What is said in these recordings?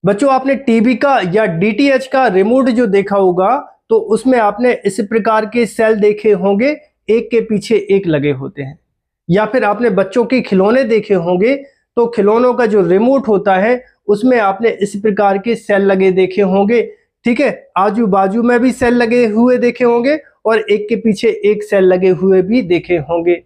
बच्चों आपने टीवी का या डीटीएच का रिमोट जो देखा होगा तो उसमें आपने इस प्रकार के सेल देखे होंगे, एक के पीछे एक लगे होते हैं। या फिर आपने बच्चों के खिलौने देखे होंगे तो खिलौनों का जो रिमोट होता है उसमें आपने इस प्रकार के सेल लगे देखे होंगे। ठीक है, आजू बाजू में भी सेल लगे हुए देखे होंगे और एक के पीछे एक सेल लगे हुए भी देखे होंगे।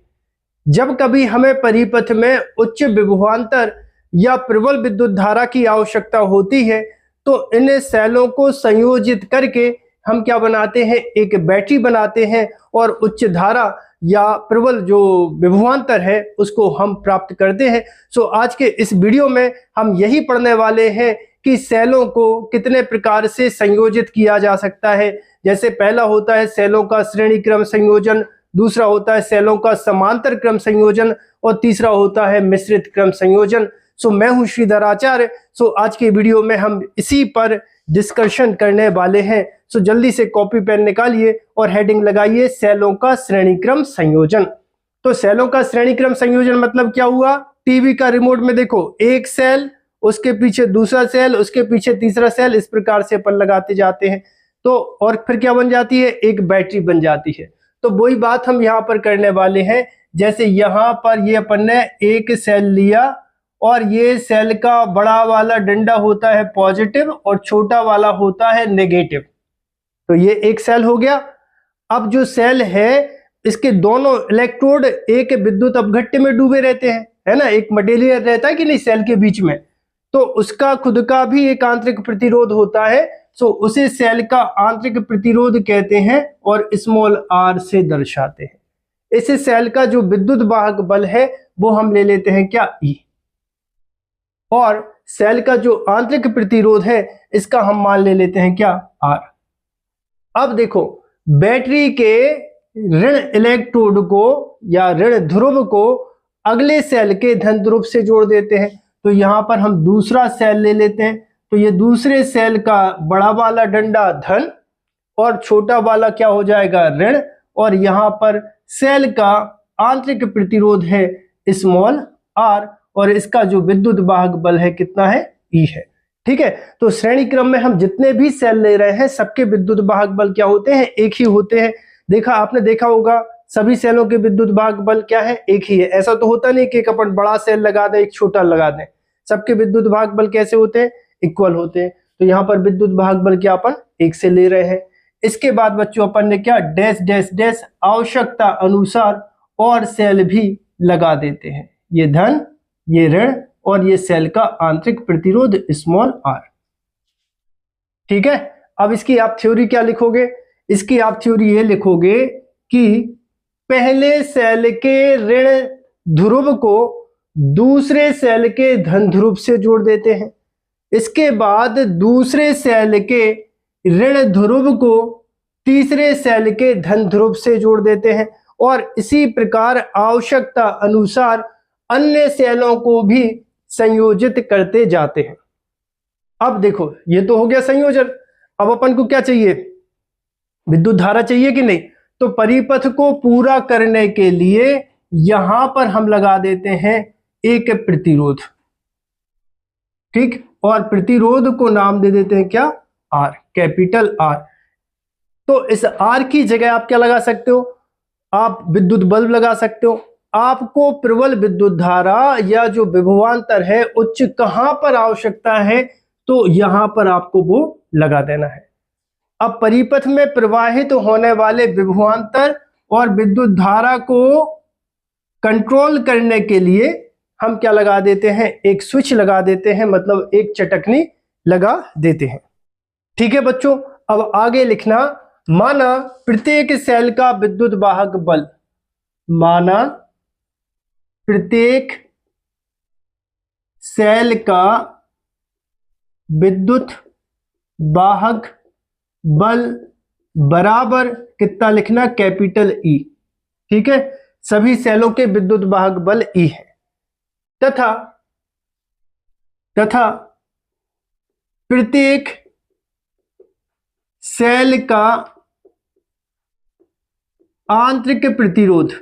जब कभी हमें परिपथ में उच्च विभवांतर या प्रबल विद्युत धारा की आवश्यकता होती है तो इन सेलों को संयोजित करके हम क्या बनाते हैं, एक बैटरी बनाते हैं और उच्च धारा या प्रबल जो विभवांतर है उसको हम प्राप्त करते हैं। सो आज के इस वीडियो में हम यही पढ़ने वाले हैं कि सेलों को कितने प्रकार से संयोजित किया जा सकता है। जैसे पहला होता है सेलों का श्रेणी क्रम संयोजन, दूसरा होता है सेलों का समांतर क्रम संयोजन और तीसरा होता है मिश्रित क्रम संयोजन। सो मैं हूं श्रीधर आचार्य। सो आज के वीडियो में हम इसी पर डिस्कशन करने वाले हैं। सो जल्दी से कॉपी पेन निकालिए और हेडिंग लगाइए सेलों का श्रेणी क्रम संयोजन। तो सेलों का श्रेणी क्रम संयोजन मतलब क्या हुआ, टीवी का रिमोट में देखो एक सेल, उसके पीछे दूसरा सेल, उसके पीछे तीसरा सेल, इस प्रकार से अपन लगाते जाते हैं तो और फिर क्या बन जाती है, एक बैटरी बन जाती है। तो वही बात हम यहाँ पर करने वाले हैं। जैसे यहाँ पर ये अपन ने एक सेल लिया और ये सेल का बड़ा वाला डंडा होता है पॉजिटिव और छोटा वाला होता है नेगेटिव। तो ये एक सेल हो गया। अब जो सेल है इसके दोनों इलेक्ट्रोड एक विद्युत अपघट्य में डूबे रहते हैं, है ना, एक मटेरियल रहता है कि नहीं सेल के बीच में, तो उसका खुद का भी एक आंतरिक प्रतिरोध होता है। सो उसे सेल का आंतरिक प्रतिरोध कहते हैं और स्मॉल आर से दर्शाते हैं। इस सेल का जो विद्युत वाहक बल है वो हम ले लेते हैं क्या, ई, और सेल का जो आंतरिक प्रतिरोध है इसका हम मान ले लेते हैं क्या, आर। अब देखो बैटरी के ऋण इलेक्ट्रोड को या ऋण ध्रुव को अगले सेल के धन ध्रुव से जोड़ देते हैं। तो यहां पर हम दूसरा सेल ले लेते हैं तो ये दूसरे सेल का बड़ा वाला डंडा धन और छोटा वाला क्या हो जाएगा, ऋण, और यहां पर सेल का आंतरिक प्रतिरोध है स्मॉल आर और इसका जो विद्युत वाहक बल है कितना है, ई है। ठीक है, तो श्रेणी क्रम में हम जितने भी सेल ले रहे हैं सबके विद्युत वाहक बल क्या होते हैं, एक ही होते हैं। देखा आपने देखा होगा सभी सेलों के विद्युत वाहक बल क्या है, एक ही है। ऐसा तो होता नहीं कि एक अपन बड़ा सेल लगा दें एक छोटा लगा दें, सबके विद्युत वाहक बल कैसे होते हैं, इक्वल होते हैं। तो यहाँ पर विद्युत वाहक बल क्या अपन एक से ले रहे हैं। इसके बाद बच्चों अपन ने क्या, डैश डैश डैश आवश्यकता अनुसार और सेल भी लगा देते हैं, ये धन, ये ऋण और ये सेल का आंतरिक प्रतिरोध स्मॉल आर। ठीक है, अब इसकी आप थ्योरी क्या लिखोगे, इसकी आप थ्योरी ये लिखोगे कि पहले सेल के ऋण ध्रुव को दूसरे सेल के धन ध्रुव से जोड़ देते हैं। इसके बाद दूसरे सेल के ऋण ध्रुव को तीसरे सेल के धन ध्रुव से जोड़ देते हैं और इसी प्रकार आवश्यकता अनुसार अन्य सेलों को भी संयोजित करते जाते हैं। अब देखो ये तो हो गया संयोजन। अब अपन को क्या चाहिए, विद्युत धारा चाहिए कि नहीं। तो परिपथ को पूरा करने के लिए यहां पर हम लगा देते हैं एक प्रतिरोध, ठीक, और प्रतिरोध को नाम दे देते हैं क्या, आर, कैपिटल आर। तो इस आर की जगह आप क्या लगा सकते हो, आप विद्युत बल्ब लगा सकते हो। आपको प्रबल विद्युत धारा या जो विभवांतर है उच्च कहां पर आवश्यकता है तो यहां पर आपको वो लगा देना है। अब परिपथ में प्रवाहित होने वाले विभवांतर और विद्युत धारा को कंट्रोल करने के लिए हम क्या लगा देते हैं, एक स्विच लगा देते हैं, मतलब एक चटकनी लगा देते हैं। ठीक है बच्चों, अब आगे लिखना, माना प्रत्येक सेल का विद्युत वाहक बल, माना प्रत्येक सेल का विद्युत वाहक बल बराबर कितना लिखना, कैपिटल ई। ठीक है, सभी सेलों के विद्युत वाहक बल ई है तथा प्रत्येक सेल का आंतरिक प्रतिरोध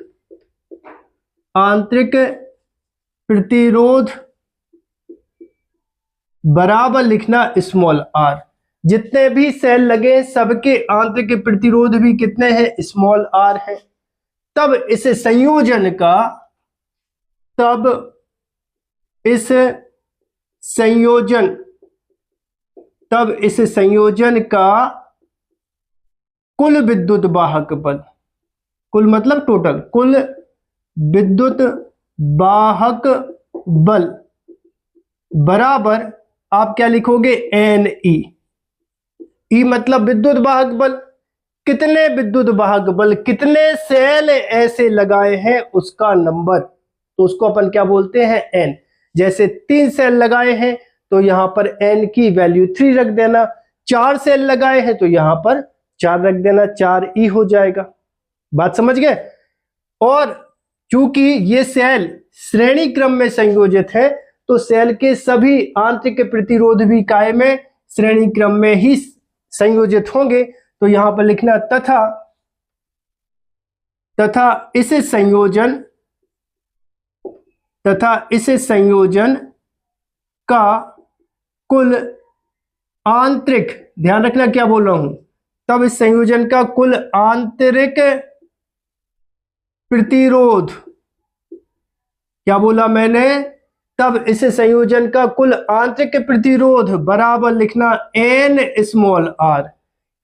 बराबर लिखना स्मॉल आर। जितने भी सेल लगे सबके आंतरिक प्रतिरोध भी कितने हैं, स्मॉल आर है। तब इस संयोजन का कुल विद्युत वाहक बल, कुल मतलब टोटल, कुल विद्युत वाहक बल बराबर आप क्या लिखोगे, एन ई मतलब विद्युत वाहक बल। कितने विद्युत वाहक बल, कितने सेल ऐसे लगाए हैं उसका नंबर, तो उसको अपन क्या बोलते हैं, एन। जैसे 3 सेल लगाए हैं तो यहां पर एन की वैल्यू 3 रख देना, 4 सेल लगाए हैं तो यहां पर 4 रख देना, 4E हो जाएगा। बात समझ गए। और चूंकि ये सेल श्रेणी क्रम में संयोजित है तो सेल के सभी आंतरिक प्रतिरोध भी काय में श्रेणी क्रम में ही संयोजित होंगे। तो यहां पर लिखना तथा इस संयोजन का कुल आंतरिक, ध्यान रखना क्या बोल रहा हूं, तब इस संयोजन का कुल आंतरिक प्रतिरोध, क्या बोला मैंने, तब इस संयोजन का कुल आंतरिक प्रतिरोध बराबर लिखना एन स्मॉल आर।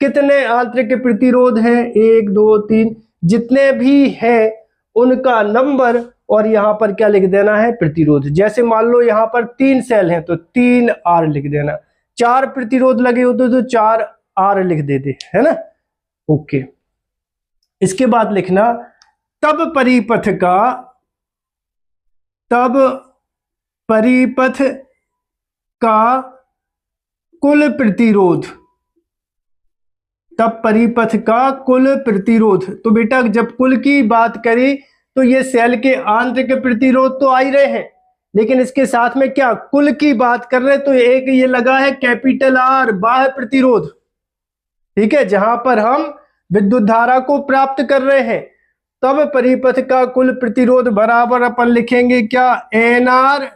कितने आंतरिक प्रतिरोध हैं, 1 2 3, जितने भी हैं उनका नंबर, और यहां पर क्या लिख देना है, प्रतिरोध। जैसे मान लो यहां पर 3 सेल हैं तो 3 आर लिख देना, 4 प्रतिरोध लगे होते तो 4 आर लिख देते, है ना। ओके, इसके बाद लिखना तब परिपथ का कुल प्रतिरोध, तब परिपथ का कुल प्रतिरोध। तो बेटा जब कुल की बात करी तो ये सेल के आंतरिक प्रतिरोध तो आ ही रहे हैं, लेकिन इसके साथ में क्या कुल की बात कर रहे हैं, तो एक ये लगा है कैपिटल आर, बाह्य प्रतिरोध, ठीक है, जहां पर हम विद्युत धारा को प्राप्त कर रहे हैं। तब परिपथ का कुल प्रतिरोध बराबर अपन लिखेंगे क्या, एन आर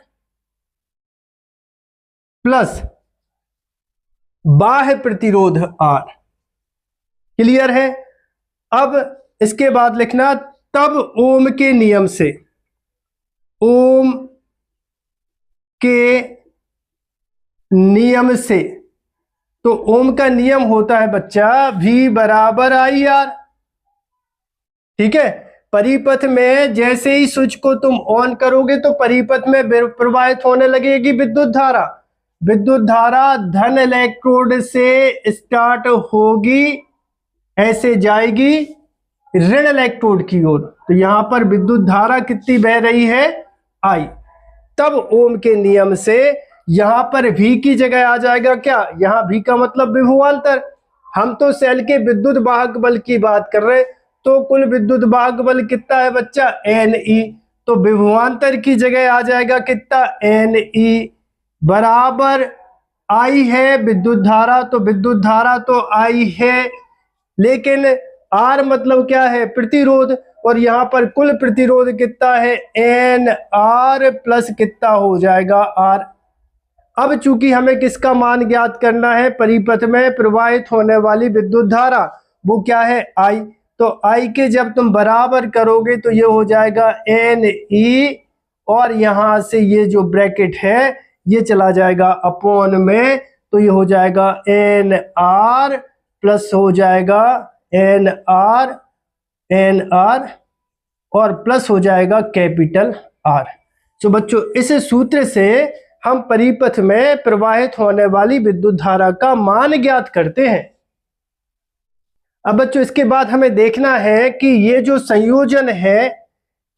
प्लस बाह्य प्रतिरोध आर। क्लियर है। अब इसके बाद लिखना तब ओम के नियम से, ओम के नियम से, तो ओम का नियम होता है बच्चा V बराबर आई आर, ठीक है। परिपथ में जैसे ही स्विच को तुम ऑन करोगे तो परिपथ में प्रवाहित होने लगेगी विद्युत धारा। विद्युत धारा धन इलेक्ट्रोड से स्टार्ट होगी, ऐसे जाएगी ऋण इलेक्ट्रोड की ओर, तो यहां पर विद्युत धारा कितनी बह रही है, I। तब ओम के नियम से यहां पर V की जगह आ जाएगा क्या, यहां V का मतलब विभवांतर। हम तो सेल के विद्युत वाहक बल की बात कर रहे हैं, तो कुल विद्युत वाहक बल कितना है बच्चा, NE। तो विभवांतर की जगह आ जाएगा कितना, NE बराबर I है विद्युत धारा, तो विद्युत धारा तो I है, लेकिन R मतलब क्या है, प्रतिरोध, और यहां पर कुल प्रतिरोध कितना है, NR प्लस कितना हो जाएगा, R। अब चूंकि हमें किसका मान ज्ञात करना है, परिपथ में प्रवाहित होने वाली विद्युत धारा, वो क्या है, I। तो I के जब तुम बराबर करोगे तो ये हो जाएगा NE, और यहां से ये जो ब्रैकेट है ये चला जाएगा अपॉन में, तो ये हो जाएगा NR प्लस हो जाएगा NR और प्लस हो जाएगा कैपिटल R। तो बच्चों इस सूत्र से हम परिपथ में प्रवाहित होने वाली विद्युत धारा का मान ज्ञात करते हैं। अब बच्चों इसके बाद हमें देखना है कि ये जो संयोजन है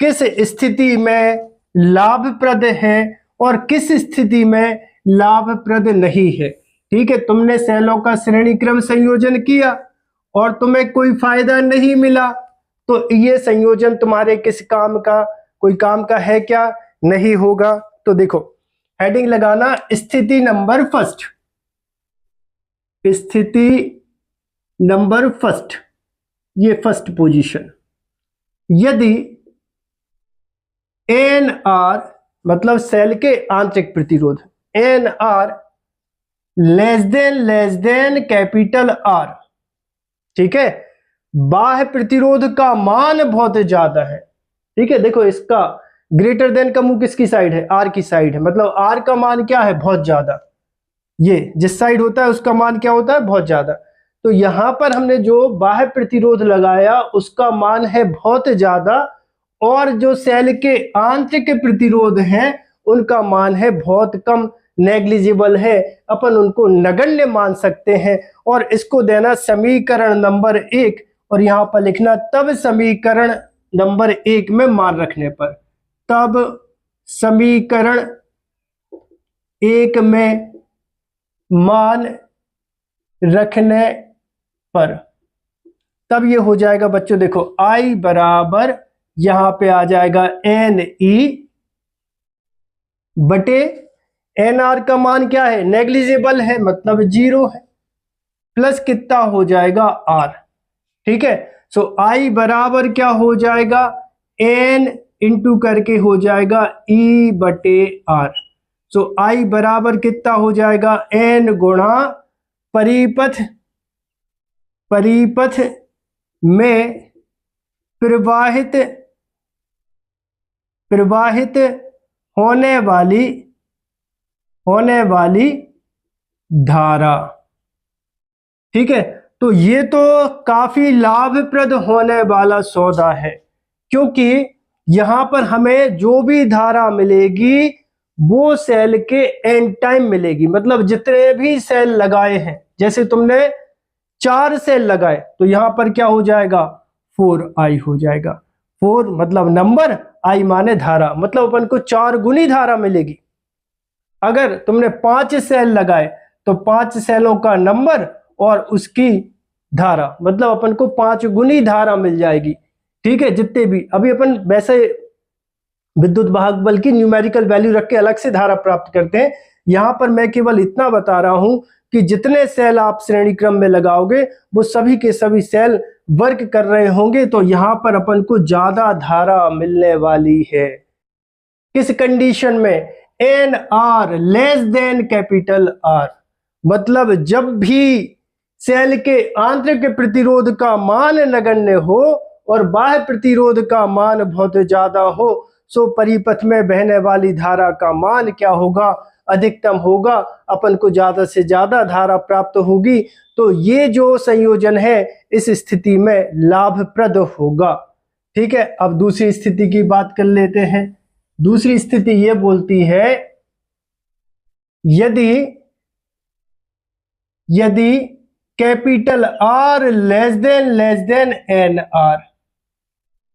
किस स्थिति में लाभप्रद है और किस स्थिति में लाभप्रद नहीं है। ठीक है, तुमने सेलों का श्रेणी क्रम संयोजन किया और तुम्हें कोई फायदा नहीं मिला, तो ये संयोजन तुम्हारे किस काम का, कोई काम का है क्या, नहीं होगा। तो देखो हेडिंग लगाना, स्थिति नंबर फर्स्ट, स्थिति नंबर फर्स्ट, ये फर्स्ट पोजीशन। यदि NR मतलब सेल के आंतरिक प्रतिरोध, NR less than capital are. ठीक है, बाह्य प्रतिरोध का मान बहुत ज्यादा है। ठीक है, देखो इसका ग्रेटर देन का मुंह किसकी साइड है, आर की साइड है, मतलब आर का मान क्या है, बहुत ज्यादा। ये जिस साइड होता है उसका मान क्या होता है, बहुत ज्यादा। तो यहां पर हमने जो बाह्य प्रतिरोध लगाया उसका मान है बहुत ज्यादा, और जो सेल के आंतरिक प्रतिरोध हैं उनका मान है बहुत कम, नेग्लिजिबल है, अपन उनको नगण्य मान सकते हैं। और इसको देना समीकरण नंबर 1, और यहां पर लिखना तब समीकरण नंबर 1 में मान रखने पर, तब समीकरण 1 में मान रखने पर, तब ये हो जाएगा बच्चों, देखो I बराबर यहां पे आ जाएगा NE बटे NR का मान क्या है, नेग्लिजिबल है, मतलब 0 है, प्लस कितना हो जाएगा R। ठीक है, सो I बराबर क्या हो जाएगा, N इंटू करके हो जाएगा E बटे R। सो I बराबर कितना हो जाएगा, N गुणा परिपथ में प्रवाहित होने वाली धारा। ठीक है, तो ये तो काफी लाभप्रद होने वाला सौदा है, क्योंकि यहां पर हमें जो भी धारा मिलेगी वो सेल के एंड टाइम मिलेगी, मतलब जितने भी सेल लगाए हैं, जैसे तुमने 4 सेल लगाए तो यहां पर क्या हो जाएगा, 4i हो जाएगा। 4 मतलब नंबर, i माने धारा, मतलब अपन को 4 गुनी धारा मिलेगी। अगर तुमने 5 सेल लगाए तो 5 सेलों का नंबर और उसकी धारा, मतलब अपन को 5 गुनी धारा मिल जाएगी। ठीक है, जितने भी अभी अपन वैसे विद्युत वाहक बल की न्यूमेरिकल वैल्यू रख के अलग से धारा प्राप्त करते हैं, यहां पर मैं केवल इतना बता रहा हूं कि जितने सेल आप श्रेणी क्रम में लगाओगे वो सभी के सभी सेल वर्क कर रहे होंगे, तो यहां पर अपन को ज्यादा धारा मिलने वाली है। किस कंडीशन में, N R less than capital R, मतलब जब भी सेल के आंतरिक प्रतिरोध का मान नगण्य हो और बाह्य प्रतिरोध का मान बहुत ज्यादा हो, सो परिपथ में बहने वाली धारा का मान क्या होगा, अधिकतम होगा, अपन को ज्यादा से ज्यादा धारा प्राप्त होगी। तो ये जो संयोजन है इस स्थिति में लाभप्रद होगा। ठीक है, अब दूसरी स्थिति की बात कर लेते हैं। दूसरी स्थिति ये बोलती है, यदि capital R less than N R.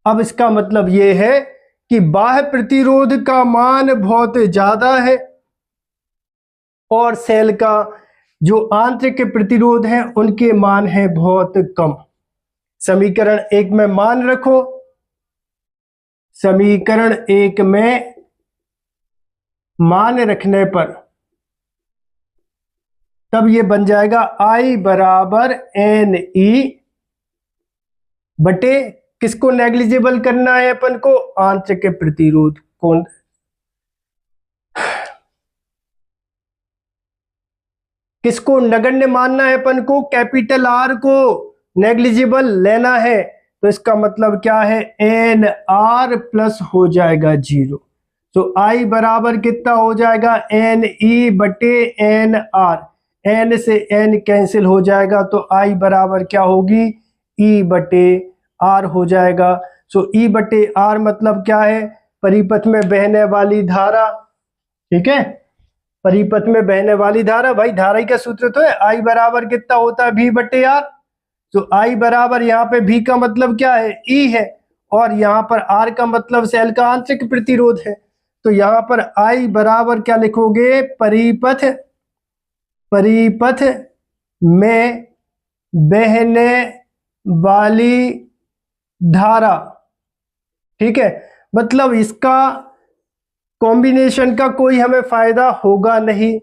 अब इसका मतलब ये है कि बाह्य प्रतिरोध का मान बहुत ज्यादा है और सेल का जो आंतरिक प्रतिरोध है उनके मान है बहुत कम। समीकरण 1 में मान रखो, समीकरण 1 में मान रखने पर तब ये बन जाएगा I बराबर NE बटे, किसको नेग्लिजिबल करना है अपन को, आंतरिक प्रतिरोध को। किसको नगण्य मानना है अपन को, कैपिटल आर को नेग्लिजिबल लेना है, तो इसका मतलब क्या है, एन आर प्लस हो जाएगा 0। तो I बराबर कितना हो जाएगा, NE बटे एन आर, एन से एन कैंसिल हो जाएगा, तो I बराबर क्या होगी, E बटे आर हो जाएगा। सो E बटे आर मतलब क्या है, परिपथ में बहने वाली धारा। ठीक है, परिपथ में बहने वाली धारा, भाई धारा का सूत्र तो है, I बराबर कितना होता है, V बटे आर। तो I बराबर यहाँ पे V का मतलब क्या है, E है, और यहाँ पर R का मतलब सेल का आंतरिक प्रतिरोध है। तो यहाँ पर I बराबर क्या लिखोगे, परिपथ में बहने वाली धारा। ठीक है, मतलब इसका कॉम्बिनेशन का कोई हमें फायदा होगा नहीं,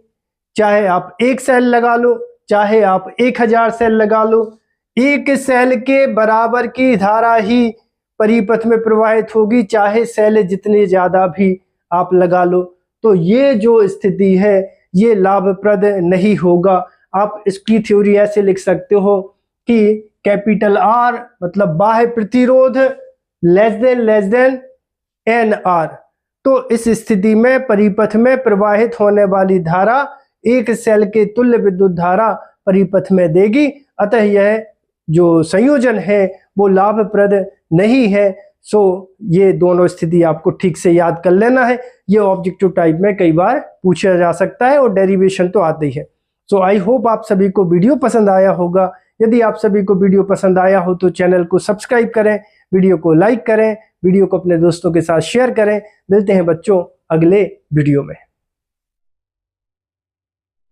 चाहे आप 1 सेल लगा लो, चाहे आप 1000 सेल लगा लो, एक सेल के बराबर की धारा ही परिपथ में प्रवाहित होगी, चाहे सेल जितने ज्यादा भी आप लगा लो। तो ये जो स्थिति है ये लाभप्रद नहीं होगा। आप इसकी थ्योरी ऐसे लिख सकते हो कि कैपिटल R मतलब बाह्य प्रतिरोध लेस देन NR। तो इस स्थिति में परिपथ में प्रवाहित होने वाली धारा एक सेल के तुल्य विद्युत धारा परिपथ में देगी, अतः यह जो संयोजन है वो लाभप्रद नहीं है। सो ये दोनों स्थिति आपको ठीक से याद कर लेना है। ये ऑब्जेक्टिव टाइप में कई बार पूछा जा सकता है और डेरिवेशन तो आती है। सो आई होप आप सभी को वीडियो पसंद आया होगा। यदि आप सभी को वीडियो पसंद आया हो तो चैनल को सब्सक्राइब करें, वीडियो को लाइक करें, वीडियो को अपने दोस्तों के साथ शेयर करें। मिलते हैं बच्चों अगले वीडियो में।